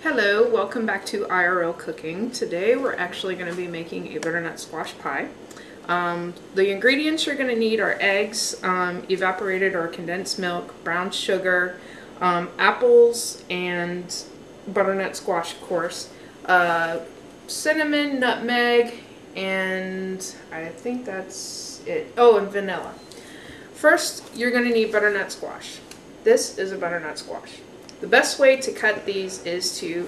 Hello, welcome back to IRL Cooking. Today we're actually going to be making a butternut squash pie. The ingredients you're going to need are eggs, evaporated or condensed milk, brown sugar, apples, and butternut squash, of course, cinnamon, nutmeg, and I think that's it. Oh, and vanilla. First, you're going to need butternut squash. This is a butternut squash. The best way to cut these is to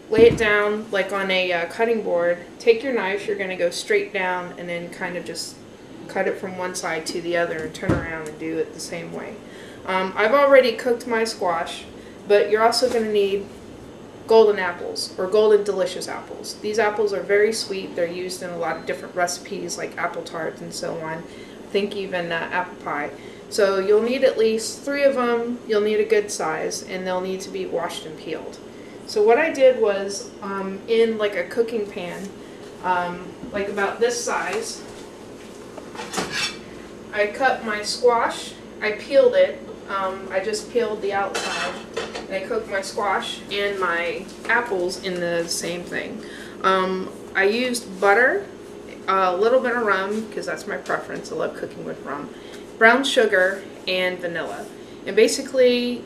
lay it down like on a cutting board. Take your knife, you're going to go straight down and then kind of just cut it from one side to the other and turn around and do it the same way. I've already cooked my squash, but you're also going to need golden apples or golden delicious apples. These apples are very sweet. They're used in a lot of different recipes like apple tarts and so on. I think even apple pie. So you'll need at least 3 of them, you'll need a good size, and they'll need to be washed and peeled. So what I did was, in like a cooking pan, like about this size, I cut my squash, I peeled it, I just peeled the outside, and I cooked my squash and my apples in the same thing. I used butter, a little bit of rum, because that's my preference, I love cooking with rum, brown sugar, and vanilla. And basically,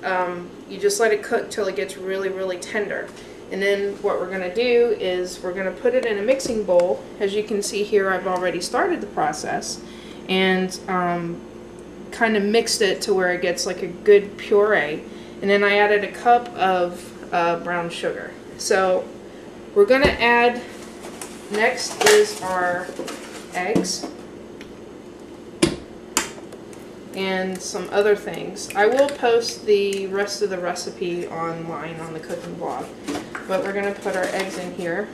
you just let it cook till it gets really, really tender. And then what we're going to do is we're going to put it in a mixing bowl. As you can see here, I've already started the process and kind of mixed it to where it gets like a good puree. And then I added a cup of brown sugar. So we're going to add, next is our eggs and some other things. I will post the rest of the recipe online on the cooking blog, but we're going to put our eggs in here.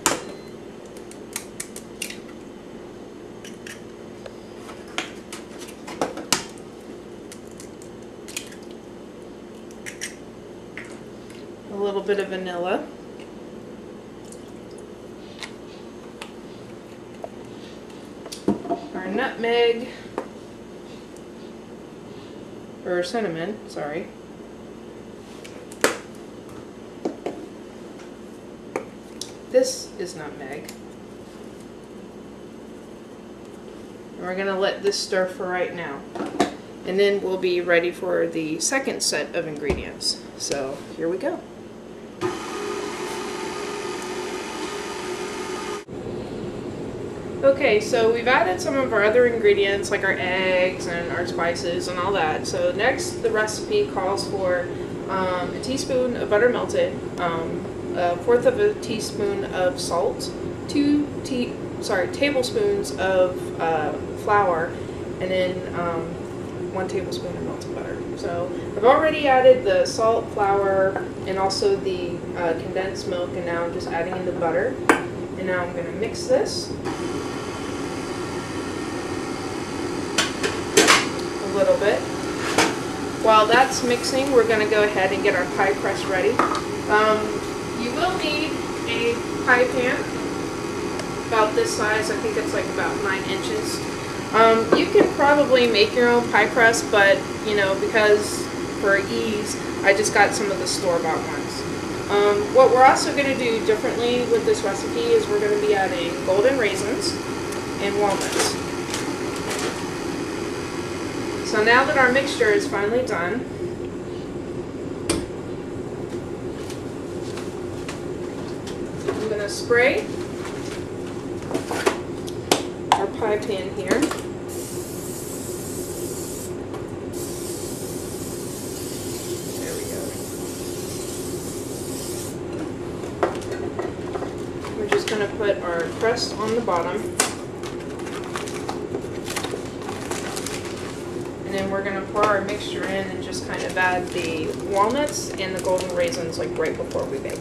A little bit of vanilla. Our nutmeg, or cinnamon, sorry. This is nutmeg. And we're going to let this stir for right now. And then we'll be ready for the second set of ingredients. So here we go. Okay, so we've added some of our other ingredients like our eggs and our spices and all that. So next, the recipe calls for a teaspoon of butter melted, 1/4 of a teaspoon of salt, 2 tablespoons of flour, and then 1 tablespoon of melted butter. So I've already added the salt, flour, and also the condensed milk, and now I'm just adding in the butter. And now I'm going to mix this a little bit. While that's mixing, we're going to go ahead and get our pie crust ready. You will need a pie pan about this size. I think it's like about 9 inches. You can probably make your own pie crust, but you know, because for ease, I just got some of the store-bought ones. What we're also going to do differently with this recipe is we're going to be adding golden raisins and walnuts. So now that our mixture is finally done, I'm going to spray our pie pan here. There we go. We're just going to put our crust on the bottom. And then we're going to pour our mixture in and just kind of add the walnuts and the golden raisins like right before we bake.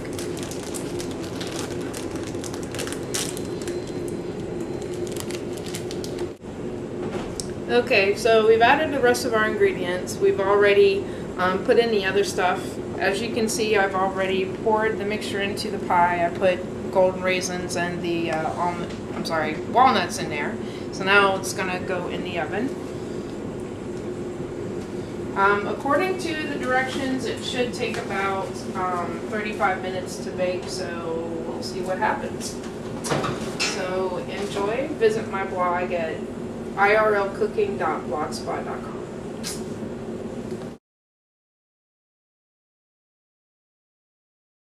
Okay, so we've added the rest of our ingredients. We've already put in the other stuff. As you can see, I've already poured the mixture into the pie. I put golden raisins and the walnuts in there. So now it's going to go in the oven. According to the directions, it should take about 35 minutes to bake, so we'll see what happens. So enjoy. Visit my blog at irlcooking.blogspot.com.